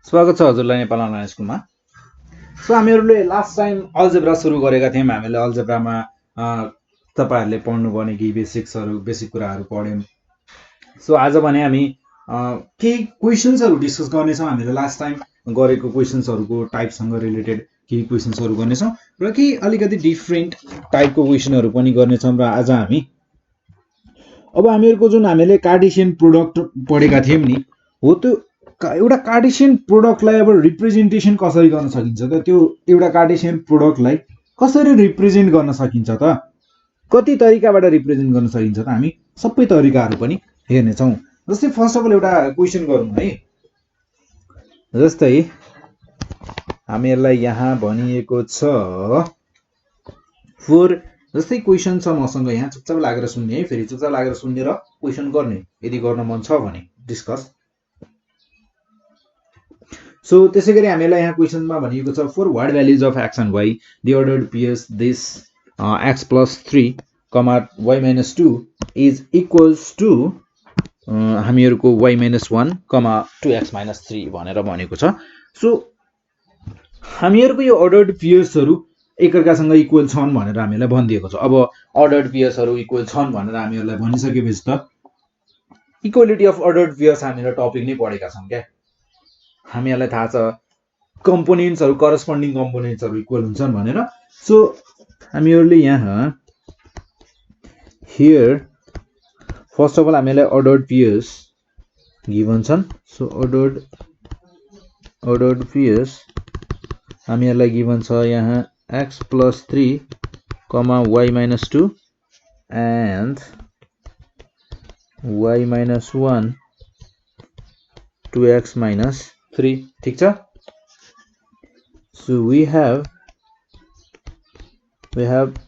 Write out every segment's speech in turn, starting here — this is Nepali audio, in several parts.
स्वागत छ हजुरलाई नेपाल अनलाइन स्कुलमा। सो हामीहरूले लास्ट टाइम अल्जेब्रा सुरु गरेका थियौँ। हामीले अल्जेब्रामा तपाईहरुले पढ्नुपर्ने केही बेसिक कुराहरू पढ्यौँ। सो आज भने हामी केही क्वेशन्सहरू डिस्कस गर्नेछौँ। हामीले लास्ट टाइम गरेको क्वेशन्सहरूको टाइपसँग रिलेटेड केही क्वेशन्सहरू गर्नेछौँ र केही अलिकति डिफ्रेन्ट टाइपको क्वेशनहरू पनि गर्नेछौँ। र आज हामीहरूको जुन हामीले कार्टेसियन प्रोडक्ट पढेका थियौँ नि, हो त्यो एउटा कार्टेसियन प्रोडक्टलाई अब रिप्रेजेन्टेसन कसरी गर्न सकिन्छ त, त्यो एउटा कार्टेसियन प्रोडक्टलाई कसरी रिप्रेजेन्ट गर्न सकिन्छ त, कति तरिकाबाट रिप्रेजेन्ट गर्न सकिन्छ त, हामी सबै तरिकाहरू पनि हेर्नेछौँ। जस्तै फर्स्ट अफ अल एउटा क्वेसन गरौँ है। जस्तै हामीहरूलाई यहाँ भनिएको छ फोर, जस्तै क्वेसन छ मसँग, यहाँ चुपचाप लागेर सुन्ने है, फेरि चुपचाप लागेर सुन्ने र क्वेसन गर्ने यदि गर्न मन छ भने डिस्कस। सो त्यसै गरी हामीलाई यहाँ क्वेसनमा भनिएको छ for what values of x and y the ordered pairs this x plus 3 comma y minus 2 is equals to हामीहरूको y minus 1 comma 2x minus 3 भनेर भनेको छ। सो हामीहरूको यो अर्डर्ड पेयर्सहरू एकअर्कासँग इक्वल छन् भनेर हामीलाई भनिदिएको छ। अब अर्डर्ड पेयर्सहरू इक्वल छन् भनेर हामीहरूलाई भनिसकेपछि त इक्वालिटी अफ अर्डर्ड पेयर्स हामीले टपिक नै पढेका छौँ क्या। हामीहरूलाई थाहा छ कम्पोनेन्ट्सहरू, करस्पोन्डिङ कम्पोनेन्ट्सहरू इक्वल हुन्छन् भनेर। सो हामीहरूले यहाँ हियर फर्स्ट अफ अल हामीलाई अर्डर्ड पेयर्स गिभन छन्। सो अर्डर्ड पेयर्स हामीहरूलाई गिभन छ यहाँ x plus 3 comma y minus 2 and y minus 1 2x minus 3, ठीक छ। So we have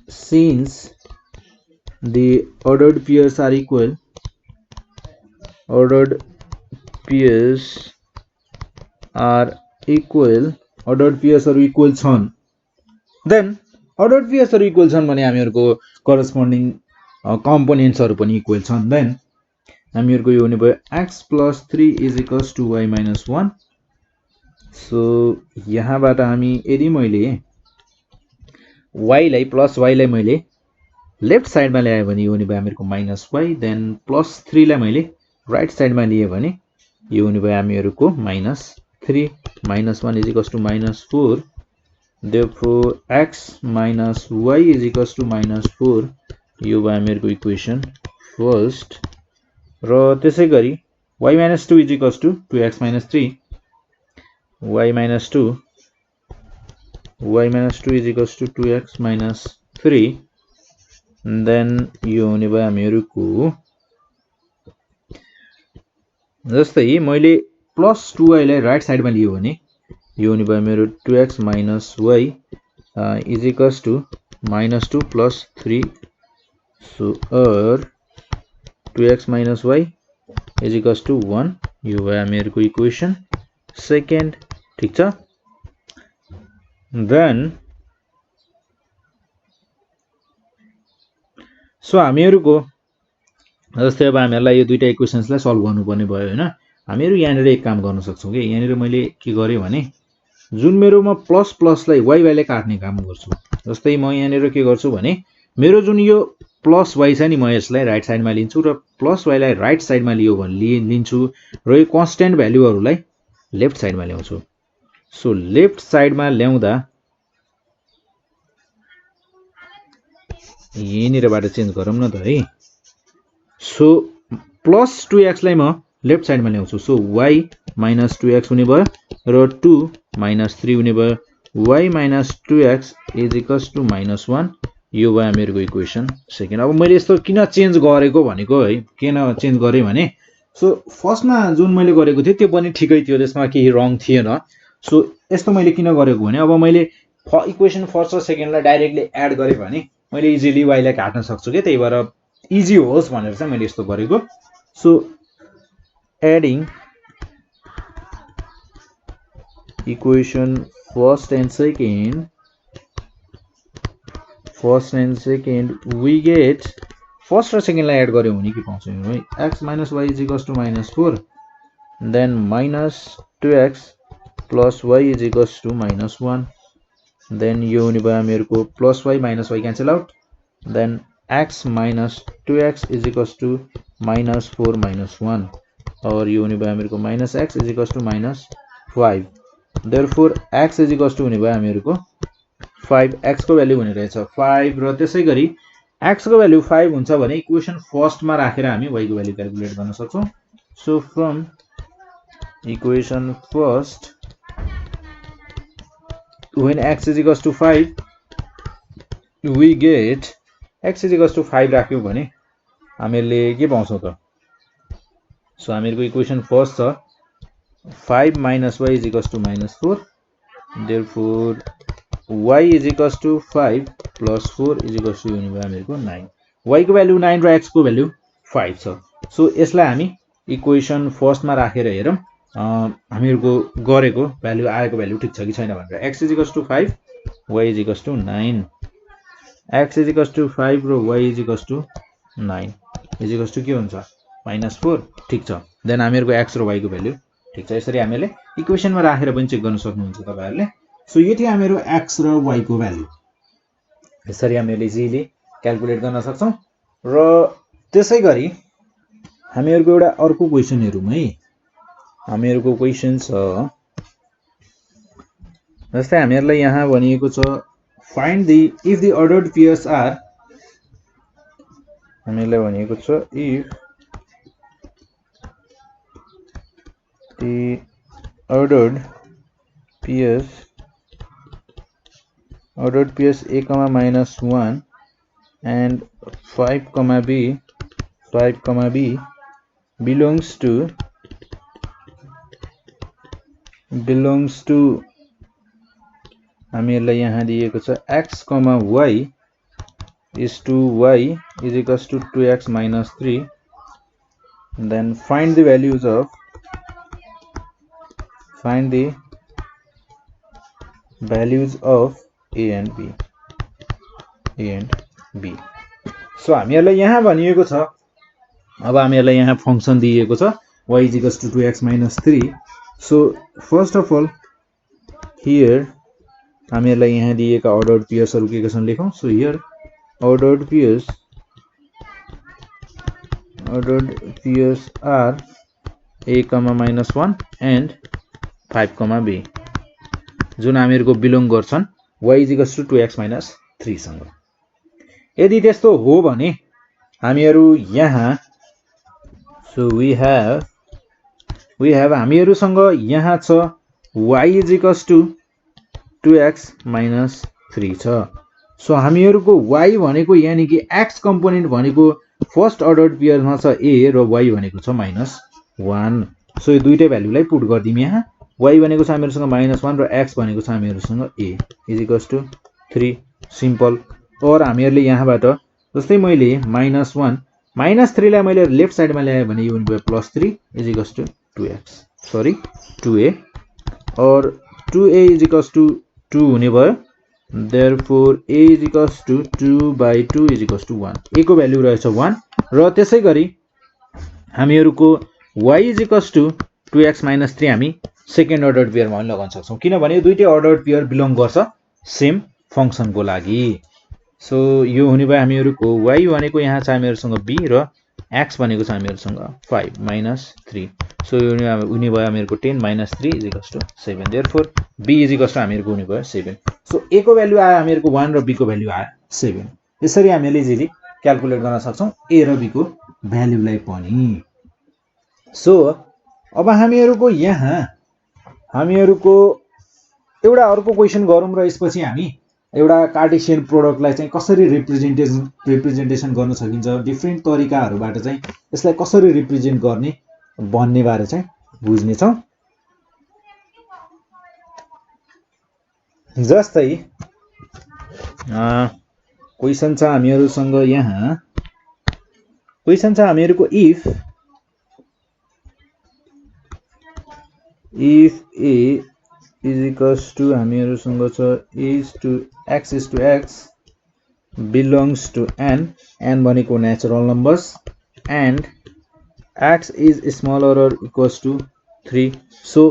since the ordered pairs are equal, ordered pairs are equal छन्, then ordered pairs are equal छन् भने हामीहरूको करस्पोन्डिङ कम्पोनेन्ट्सहरू पनि इक्वल छन्। देन हामीहरूको यो हुने भयो x plus 3 is equals to y minus 1। So यहाँबाट हामी यदि मैले y लाई प्लस y लाई मैले लेफ्ट साइडमा ल्याएँ भने यो हुने भयो हामीहरूको माइनस y, देन प्लस 3 लाई मैले राइट साइडमा लिएँ भने यो हुने भयो हामीहरूको minus 3, minus 1 is equals to minus 4, therefore x minus y is equals to minus 4, यो भयो हामीहरूको इक्वेसन फर्स्ट। र त्यसै गरी y minus 2 is equals to 2x minus 3, y minus 2 is equals to 2x minus 3, then यो हुने भयो हामीहरूको जस्तै मैले प्लस 2y लाई राइट साइडमा लियो भने यो हुने भयो मेरो 2x minus y is equals to minus 2 plus 3। So 2x minus y is equals to 1, यो भयो हामीहरूको इक्वेसन सेकेन्ड, ठीक छ। देन सो हामीहरूको जस्तै अब हामीहरूलाई यो दुईटा इक्वेसन्सलाई सल्भ गर्नुपर्ने भयो होइन। हामीहरू यहाँनिर एक काम गर्न सक्छौँ कि यहाँनिर मैले के गरेँ भने जुन मेरोमा प्लस प्लसलाई वाइलाई काट्ने काम गर्छु। जस्तै म यहाँनिर के गर्छु भने मेरो जुन यो प्लस वाइ छ नि, म यसलाई राइट साइडमा लिन्छु र प्लस वाइलाई राइट साइडमा लिन्छु र यो कन्स्ट्यान्ट भ्यालुहरूलाई लेफ्ट साइडमा ल्याउँछु। सो लेफ्ट साइडमा ल्याउँदा यहीँनिरबाट चेन्ज गरौँ न त है। सो प्लस 2x लाई म लेफ्ट साइडमा ल्याउँछु। सो y माइनस 2x हुने भयो र 2 माइनस 3 हुने भयो। y minus 2x is equals to minus 1, यो भयो हामीहरूको इक्वेसन सेकेन्ड। अब मैले यस्तो किन चेन्ज गरेको भनेको है, किन चेन्ज गरेँ भने सो फर्स्टमा जुन मैले गरेको थिएँ त्यो पनि ठिकै थियो, त्यसमा केही रङ थिएन। सो यस्तो मैले किन गरेको भने अब मैले इक्वेसन फर्स्ट र सेकेन्डलाई डाइरेक्टली एड गरेँ भने मैले इजिली वाइलाई काट्न सक्छु क्या, त्यही भएर इजी होस् भनेर चाहिँ मैले यस्तो गरेको। So adding equation first and second we get first र सेकेन्डलाई एड गर्यो भने के पाउँछौँ है, x minus y is equals to minus 4, then minus 2x plus y is equals to -1 then यो हुने भयो हामीहरुको plus y minus y cancel out then x minus 2x is equals to -4 -1 और यो हुने भयो हामीहरुको -x is equals to -5 therefore x is equals to हुने भयो हामीहरुको 5 x को भ्यालु हुने रहेछ 5 र त्यसैगरी x को भ्यालु 5 हुन्छ भने इक्वेसन फर्स्ट मा राखेर हामी y को भ्यालु क्याल्कुलेट गर्न सक्छौं so from equation first when x is equals to 5 we get x is equals to 5 राख्यौ भने हामीले के पाउँछौं त सो हामीहरुको इक्वेसन फर्स्ट छ 5 minus y is equals to -4 therefore y is equals to 5 plus 4 is equals to हुने भयो हामीहरुको 9 y को भ्यालु 9 र x को भ्यालु 5 छ सो यसलाई हामी इक्वेसन फर्स्ट मा राखेर हेरौं हामीहरुको गरेको भ्यालु आएको भ्यालु ठीक छ कि छैन भनेर x is equals to 5 y is equals to 9 x is equals to 5 र y is equals to 9 is equals to के हुन्छ -4 ठीक छ देन हामीहरुको x र y को भ्यालु ठीक छ यसरी हामीले इक्वेसनमा राखेर पनि चेक गर्न सक्नुहुन्छ तपाईहरुले सो यो थियो हामीहरु x र y को भ्यालु यसरी हामीले इजिली क्याल्कुलेट गर्न सक्छौं र त्यसैगरी हामीहरुको एउटा अर्को क्वेशन हेरौँ है हामीहरुको क्वेशन छ जस्तै हामीहरुलाई यहाँ भनिएको छ find the if the ordered pairs are हामीलाई भनिएको छ if the ordered pairs a comma -1 and 5 comma b belongs to हामीहरुलाई यहाँ दिएको छ x, y is to y is equals to 2x minus 3 then find the values of a and b so हामीहरुलाई यहाँ भनिएको छ अब हामीहरुलाई यहाँ फंक्सन दिएको छ y is equals to 2x minus 3 so first of all here हामीहरुलाई यहाँ दिएका ordered pairs हरु के छन् लेखौं so here ordered pairs are a comma -1 and 5 comma b जुन हामीहरुको बिलोङ गर्छन् y is equals to 2x minus 3 सँग यदि त्यस्तो हो भने हामीहरु यहाँ so we have हामीहरुसँग यहाँ छ y is equals to 2x minus 3 छ सो हामीहरुको y भनेको यानी कि x कम्पोनेन्ट भनेको फर्स्ट अर्डर्ड पेयर मा छ a र y भनेको छ -1 सो यो दुईटै भ्यालुलाई पुट गर्दिम यहाँ y भनेको छ हामीहरुसँग -1 र x भनेको छ हामीहरुसँग a is equals to 3 simple और हामीहरुले यहाँबाट जस्तै मैले -3 लाई मैले लेफ्ट साइडमा ल्याए भने यो हुने भयो +3 is equals to 2a और 2a is equals to 2 हुने भयो therefore a is equals to 2/2 is equals to 1 a को भ्यालु रहेछ 1 र त्यसैगरी हामीहरुको y is equals to 2x minus 3 हामी सेकेन्ड अर्डर्ड पेयर मा लगाउन सक्छौं किनभने दुईटै अर्डर्ड पेयर बिलोङ गर्छ सेम फंक्सन को लागि सो यो हुने भयो हामीहरुको y भनेको यहाँ छ हामीहरुसँग b र x भनेको छ हामीहरुसँग 5 minus 3 सो यो हुने भयो हामीहरुको 10 minus 3 is equals to 7 therefore b is equals to हामीहरुको हुने भयो 7 सो a को भ्यालु आयो हामीहरुको 1 र b को भ्यालु आयो 7 यसरी हामीले इजिली क्याल्कुलेट गर्न सक्छौं a र b को भ्यालुलाई पनि सो अब हामीहरुको यहाँ हामीहरुको एउटा अर्को क्वेशन गरौँ र यसपछि हामी एउटा कार्टेशियन प्रोडक्टलाई चाहिँ कसरी रिप्रेजेन्टेसन गर्न सकिन्छ डिफरेन्ट तरिकाहरुबाट चाहिँ यसलाई कसरी रिप्रेजेन्ट गर्ने भन्ने बारे चाहिँ बुझ्ने छौं जस्तै क्वेशन छ हामीहरुसँग यहाँ क्वेशन छ हामीहरुको if a is equals to हामीहरुसँग छ x is to x belongs to n भनेको natural numbers and x is smaller or equals to 3 so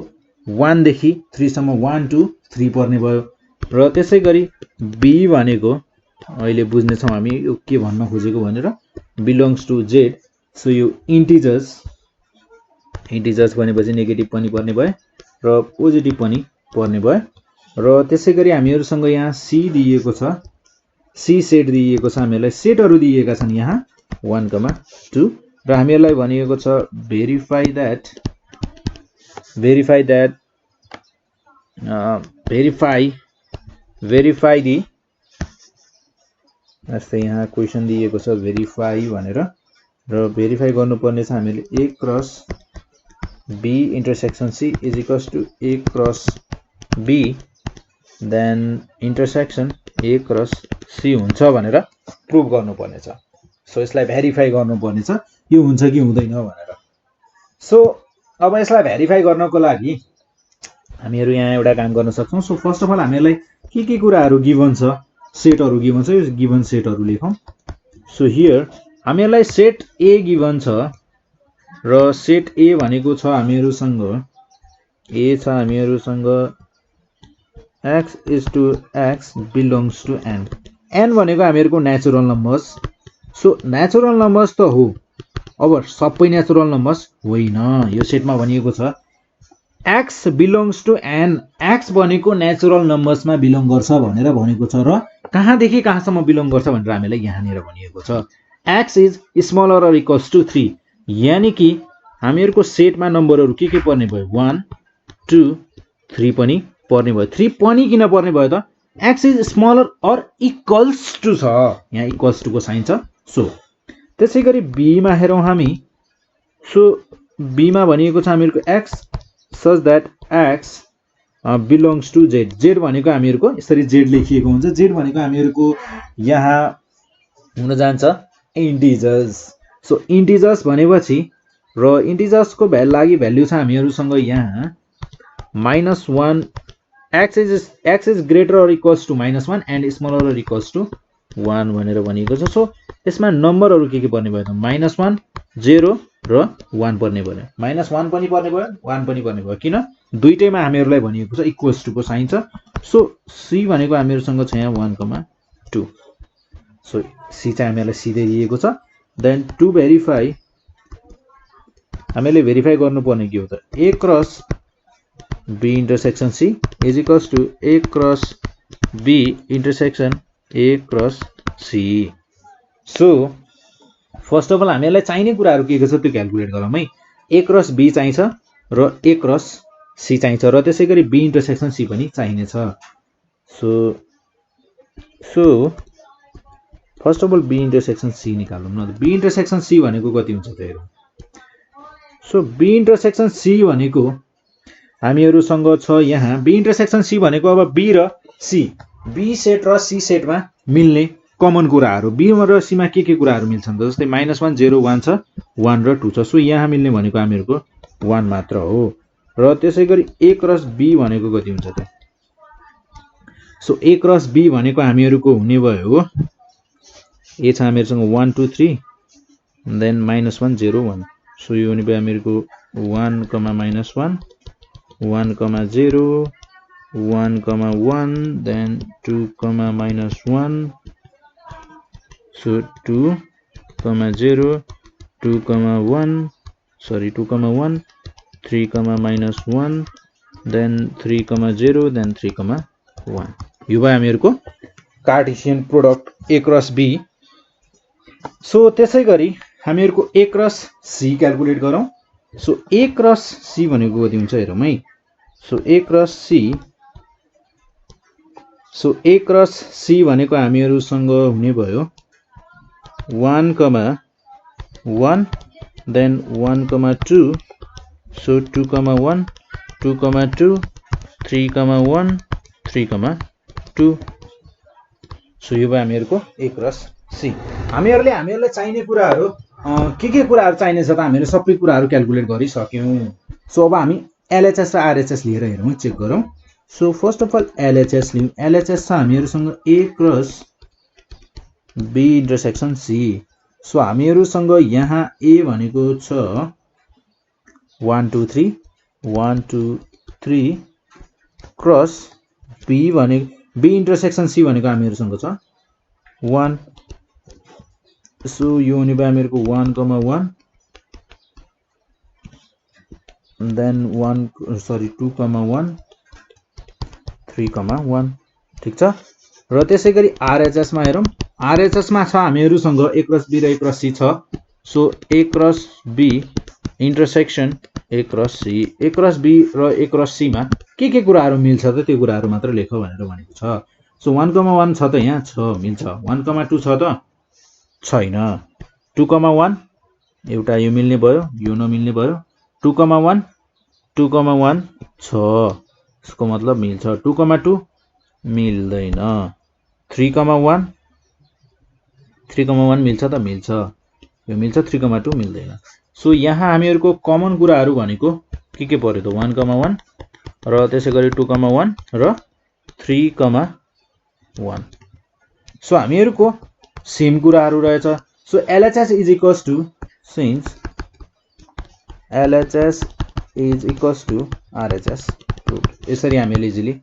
1 देखि 3 सम्म 1 2 3 पर्ने भयो र त्यसैगरी b भनेको अहिले बुझ्ने छौं हामी यो के भन्न खोजेको भनेर बिलोंग्स टु z सो यो इन्टिजर्स भनेपछि नेगेटिभ पनि पर्ने भयो र पोजिटिभ पनि पर्ने भयो र त्यसैगरी हामीहरुसँग यहाँ c दिएको छ c सेट दिएको छ हामीलाई सेटहरु दिएका छन् यहाँ 1 2 र हामीहरुलाई भनिएको छ भेरिफाई दैट verify दी जस्तै यहाँ क्वेशन दिएको छ भेरिफाई भनेर र भेरिफाई गर्नुपर्ने छ हामीले a cross b intersection c is equals to a cross b then intersection a cross c हुन्छ भनेर प्रुभ गर्नुपर्ने छ सो यसलाई भेरिफाई गर्नुपर्ने छ यो हुन्छ कि हुँदैन भनेर सो अब यसलाई भेरिफाई गर्नको लागि हामीहरु यहाँ एउटा काम गर्न सक्छौं सो फर्स्ट अफ अल हामीलाई के कुराहरु गिवन छ सेटहरु गिवन छ यो गिवन सेटहरु लेखौं सो हियर हामीहरुलाई सेट a गिवन छ र सेट a भनेको छ हामीहरुसँग a छ हामीहरुसँग x is to x belongs to n n भनेको हामीहरुको natural numbers so natural numbers त हो अब सबै नेचुरल नम्बर्स होइन यो सेटमा भनिएको छ x belongs to n x भनेको नेचुरल नम्बर्समा बिलोङ गर्छ भनेर भनेको छ र कहाँदेखि कहाँसम्म बिलोङ गर्छ भनेर हामीलाई यहाँनिर भनिएको छ x is smaller or equals to 3 यानी कि हामीहरुको सेटमा नम्बरहरु के पर्ने भयो 1 2 3 पनि पर्ने भयो 3 पनि किन पर्ने भयो त x is smaller or equals to छ यहाँ equals to को साइन छ सो त्यसैगरी b मा हेरौं हामी सो b मा भनिएको छ हामीहरुको x such that x belongs to z z भनेको हामीहरुको यसरी z लेखिएको हुन्छ z भनेको हामीहरुको यहाँ हुन जान्छ इन्टिजर्स सो इन्टिजर्स भनेपछि र इन्टिजर्स को लागि भ्यालु छ हामीहरुसँग यहाँ -1 x is greater or equals to -1 and smaller or equals to 1 भनेर भनिएको छ सो यसमा नम्बरहरु के पर्ने भयो त -1 0 र 1 पर्ने भयो -1 पनि पर्ने भयो 1 पनि पर्ने भयो किन दुईटैमा हामीहरुलाई भनिएको छ इक्वल्स टु को साइन छ सो c भनेको हामीहरुसँग छ यहाँ 1 2 सो c चाहिँ हामीलाई सिधै दिएको छ देन टु भेरिफाई हामीले भेरिफाई गर्नुपर्ने के हो त a cross b intersection c is equals to a cross b intersection a cross c so first of all हामीलाई चाहिने कुराहरु के छ त्यो क्याल्कुलेट गरौँ है a क्रस b चाहिन्छ र a क्रस c चाहिन्छ र त्यसैगरी b इन्टरसेक्सन c पनि चाहिने छ so first of all b intersection c निकालौं न b इन्टरसेक्सन c भनेको कति हुन्छ त हेरौं सो b इन्टरसेक्सन c भनेको हामीहरुसँग छ यहाँ b इन्टरसेक्सन c भनेको अब b र c b सेट र c सेटमा मिल्ने कमन कुराहरु b र c मा के कुराहरु मिल्छन् जस्तै -1 0 1 छ 1 र 2 छ सो यहाँ मिल्ने भनेको हामीहरुको 1 मात्र हो र त्यसैगरी a क्रस b भनेको कति हुन्छ त सो a क्रस b भनेको हामीहरुको हुने भयो a छ हामीहरुसँग 1 2 3 देन -1 0 1 सो यो हुने भयो हामीहरुको 1 -1 1 0 1 1 then 2 -1 so 2 0 2 1 sorry 2 1 3 -1 then 3 0 then 3 1 यो भयो हामीहरुको Cartesian product a cross b so त्यसैगरी हामीहरुको a क्रस c क्याल्कुलेट गरौँ सो a क्रस c भनेको कति हुन्छ हेरौँ है सो a क्रस c भनेको हामीहरुसँग हुने भयो 1 1 then 1 2 so 2 1 2 2 3 1 3 2 सो यो भयो हामीहरुको a क्रस c हामीहरुलाई चाहिने कुराहरु के कुराहरु चाहिने छ त हामीहरु सबै कुराहरु क्याल्कुलेट गरिसक्यौं सो अब हामी LHS र RHS लिएर हेरौं चेक गरौं so first of all LHS लियौं LHS छ हामीहरुसँग a cross b intersection c so हामीहरुसँग यहाँ a भनेको छ 1 2 3 1 2 3 क्रस B भने B इन्टरसेक्सन C भनेको हामीहरुसँग छ 1 सो यो हुने भयो हामीहरुको 1, 1 then 2, 1 3, 1 ठीक छ र त्यसैगरी RHS मा हेरौं RHS मा छ हामीहरुसँग A क्रस B र A क्रस C छ so A cross B intersection A cross C A cross B र A क्रस C मा के कुराहरु मिल्छ त त्यो कुराहरु मात्र लेख भनेर भनेको छ सो 1, 1 छ त यहाँ छ मिल्छ 1, 2 छ त छैन 2, 1 एउटा यो मिल्ने भयो यो नमिल्ने भयो 2, 1 2, 1 छ यसको मतलब मिल्छ 2, 2 मिल्दैन 3, 1 3, 1 मिल्छ त मिल्छ यो मिल्छ 3, 2 मिल्दैन सो यहाँ हामीहरुको कमन कुराहरु भनेको के पर्यो त 1, 1 र त्यसैगरी 2, 1 र 3, 1 सो हामीहरुको सेम कुराहरु रहेछ so LHS is equals to since LHS is equals to RHS proved यसरी हामीले इजिली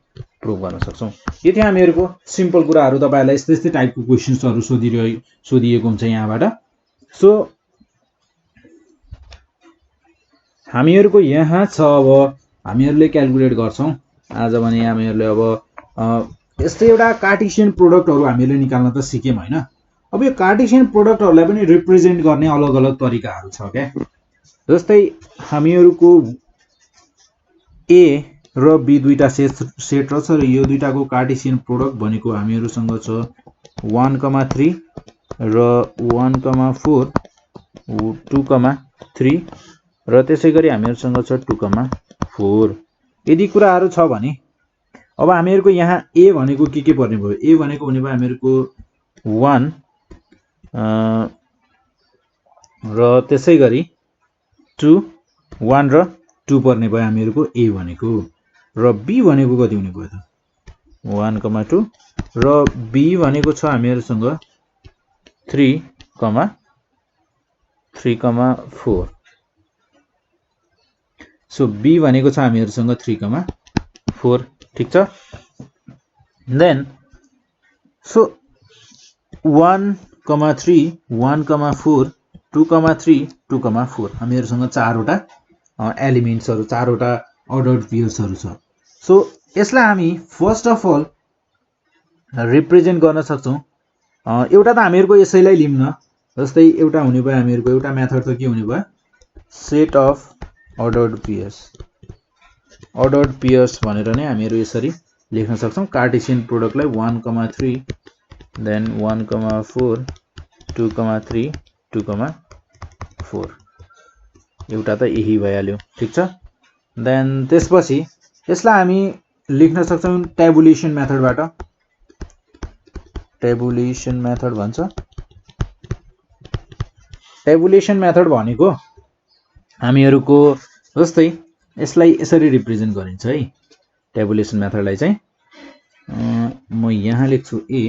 प्रुभ गर्न सक्छौं यति हामीहरुको सिम्पल कुराहरु तपाईहरुलाई यस्तै टाइपको क्वेशन्सहरु सोधिएको हुन्छ यहाँबाट सो हामीहरुको यहाँ छ अब हामीहरुले क्याल्कुलेट गर्छौं आज भने हामीहरुले अब यस्तै एउटा कार्टेशियन प्रोडक्टहरु हामीहरुले निकाल्न त सिक्यौं हैन अब यो कार्टेशियन प्रोडक्टहरुलाई पनि रिप्रेजेन्ट गर्ने अलग-अलग तरिकाहरु छ के जस्तै हामीहरुको A र B दुईटा सेट रहेछ र यो दुईटाको कार्टेशियन प्रोडक्ट भनेको हामीहरुसँग छ 1, 3 र 1, 4 2, 3 र त्यसैगरी हामीहरुसँग छ 2, 4 यदि कुराहरु छ भने अब हामीहरुको यहाँ A भनेको के पर्ने भयो A भनेको हुने भयो हामीहरुको 1 र त्यसैगरी 2 1 र 2 पर्ने भयो हामीहरुको A भनेको र B भनेको कति हुने भयो त 1, 2 र B भनेको छ हामीहरुसँग 3, 4 सो B भनेको छ हामीहरुसँग 3, 4 ठीक छ देन सो 1, 3 1, 4 2, 3 2, 4 हामीहरुसँग चारवटा एलिमेन्ट्सहरु चारवटा अर्डर्ड पेयर्सहरु छ सो यसलाई हामी फर्स्ट अफ अल रिप्रेजेन्ट गर्न सक्छौं एउटा त हामीहरुको यसैलाई लिऊँ न जस्तै एउटा हुने भयो हामीहरुको एउटा मेथड त के हुने भयो सेट अफ अर्डर्ड पेयर्स भनेर नै हामीहरु यसरी लेख्न सक्छौं कार्टेशियन प्रोडक्टलाई 1, 3 देन 1, 4 2, 3 2, 4 एउटा त यही भइहाल्यो ठीक छ देन त्यसपछि यसलाई हामी लेख्न सक्छौं ट्याबुलेसन मेथडबाट ट्याबुलेसन मेथड भन्छ ट्याबुलेसन मेथड भनेको हामीहरुको जस्तै यसलाई यसरी रिप्रेजेन्ट गरिन्छ है ट्याबुलेसन मेथडलाई चाहिँ म यहाँ लेख्छु A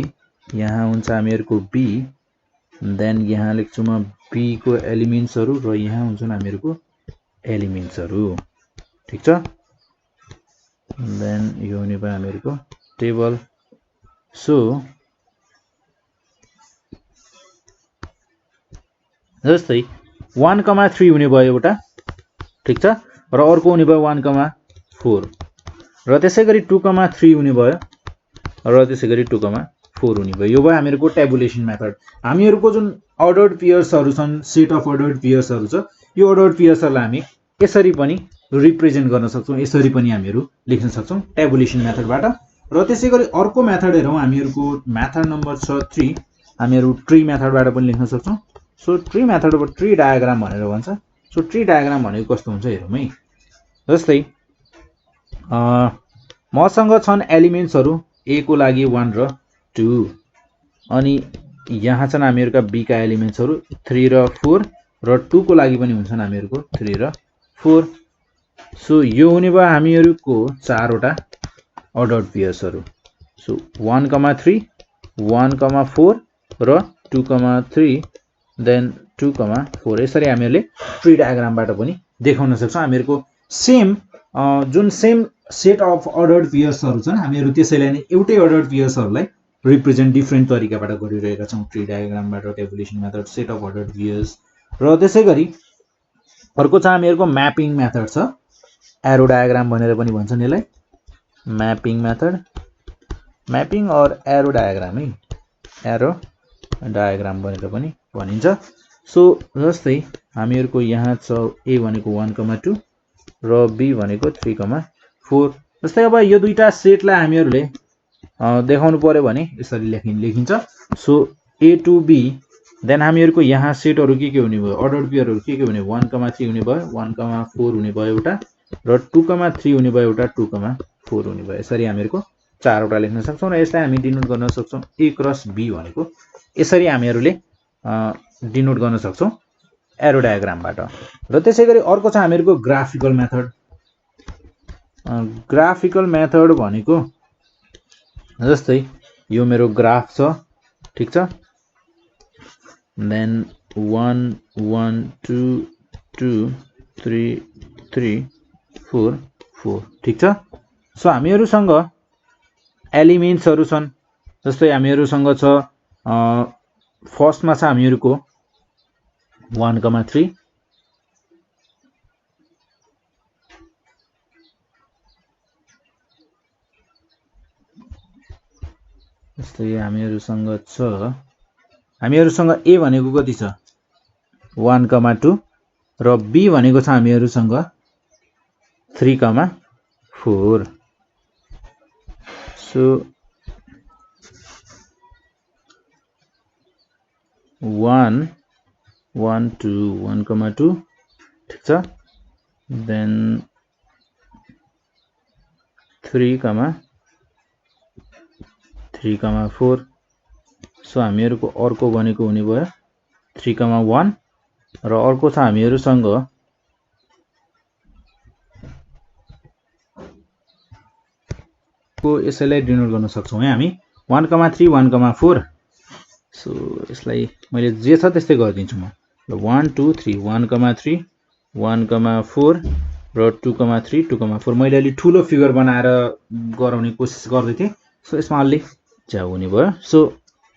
यहाँ हुन्छ हामीहरुको B देन यहाँ लेख्छु म B को एलिमेन्ट्सहरु र यहाँ हुन्छन् हामीहरुको एलिमेन्ट्सहरु ठीक छ देन यो हुने भयो हामीहरुको टेबल सो जस्तै 1, 3 हुने भयो एउटा ठीक छ र अर्को हुने भयो 1, 4 र त्यसैगरी 2, 3 हुने भयो र त्यसैगरी 2, 4 हुने भयो यो भयो हामीहरुको ट्याबुलेसन मेथड हामीहरुको जुन अर्डर्ड पेयर्सहरु छन् सेट अफ अर्डर्ड पेयर्सहरु छ यो अर्डर्ड पेयर्सहरुलाई हामी यसरी पनि रिप्रेजेन्ट गर्न सक्छौं यसरी पनि हामीहरु लेख्न सक्छौं ट्याबुलेसन मेथडबाट र त्यसैगरी अर्को मेथड हेरौं हामीहरुको मेथड नम्बर छ 3 हामीहरु ट्री मेथडबाट पनि लेख्न सक्छौं सो ट्री मेथडबाट ट्री डायग्राम भनेर भन्छ सो ट्री डायग्राम भनेको कस्तो हुन्छ हेरौं है जस्तै मसँग छन् एलिमेन्ट्सहरु A को लागि 1 र 2 अनि यहाँ छन् हामीहरुका B का एलिमेन्ट्सहरु 3 र 4 र 2 को लागि पनि हुन्छन् हामीहरुको 3 र 4 सो यो हुने भयो हामीहरुको चारवटा अर्डर्ड पेयर्सहरु सो 1, 3 1, 4 र 2, 3 देन 2, 4 यसरी हामीहरुले ट्री डायग्रामबाट पनि देखाउन सक्छौं हामीहरुको सेम जुन सेम सेट अफ अर्डर्ड पेयर्सहरु छन् हामीहरु त्यसैलाई नै एउटै अर्डर्ड पेयर्सहरुलाई रिप्रेजेन्ट डिफरेन्ट तरिकाबाट गरिरहेका छौं ट्री डायग्रामबाट tabulation method set of ordered pairs र त्यसैगरी अर्को छ हामीहरुको म्यापिङ मेथड छ एरो डायग्राम भनेर पनि भन्छन् यसलाई म्यापिङ मेथड म्यापिङ और एरो डायग्राम है एरो डायग्राम भनेर पनि भनिन्छ सो जस्तै हामीहरुको यहाँ छ a भनेको 1,2 र b भनेको 3,4 जस्तै अब यो दुईटा सेटलाई हामीहरुले देखाउनु पर्यो भने यसरी लेखिन्छ so a to b then हामीहरुको यहाँ सेटहरु के हुने भयो अर्डर्ड पेयरहरु के हुने 1,3 हुने भयो 1,4 हुने भयो एउटा र 2,3 हुने भयो एउटा 2,4 हुने भयो यसरी हामीहरुको चारवटा लेख्न सक्छौं र यसलाई हामी डिनोट गर्न सक्छौं a क्रस b भनेको यसरी हामीहरुले डिनोट गर्न सक्छौं एरो डायग्रामबाट र त्यसैगरी अर्को छ हामीहरुको ग्राफिकल मेथड भनेको जस्तै यो मेरो ग्राफ छ ठीक छ देन 1 1 2 2 3 3 4 4 ठीक छ सो हामीहरुसँग एलिमेन्ट्सहरु छन् जस्तै हामीहरुसँग छ फर्स्टमा छ हामीहरुको 1,3 जस्तै हामीहरुसँग a भनेको कति छ 1,2 र b भनेको छ हामीहरुसँग 3,4 सो 1 1 2 1,2 ठीक छ देन 3,4 सो हामीहरुको अर्को भनेको हुने भयो 3,1 र अर्को छ हामीहरुसँग को यसैलाई डिनोट गर्न सक्छौं है हामी 1,3 1,4 सो यसलाई मैले जे छ त्यस्तै गरिदिन्छु म 1 2 3 1,3 1,4 र 2,3 2,4 मैले अलि ठूलो फिगर बनाएर गराउने कोसिस गर्दै थिए सो यसमा अलि झ्याउ हुने भयो सो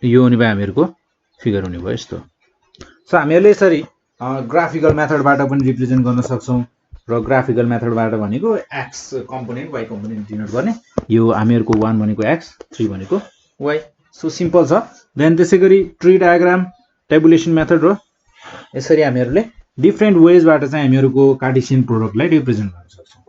यो हुने भयो हामीहरुको फिगर हुने भयो यस्तो सो हामीहरुले यसरी ग्राफिकल मेथडबाट पनि रिप्रेजेन्ट गर्न सक्छौं र ग्राफिकल मेथडबाट भनेको x component y component denote गर्ने यो हामीहरुको 1 भनेको x 3 भनेको y सो सिम्पल छ देन त्यसैगरी ट्री डायग्राम टेबुलेसन मेथड र यसरी हामीहरुले डिफरेन्ट वेजबाट चाहिँ हामीहरुको कार्टेसियन प्रोडक्टलाई रिप्रेजेन्ट गर्न सक्छौं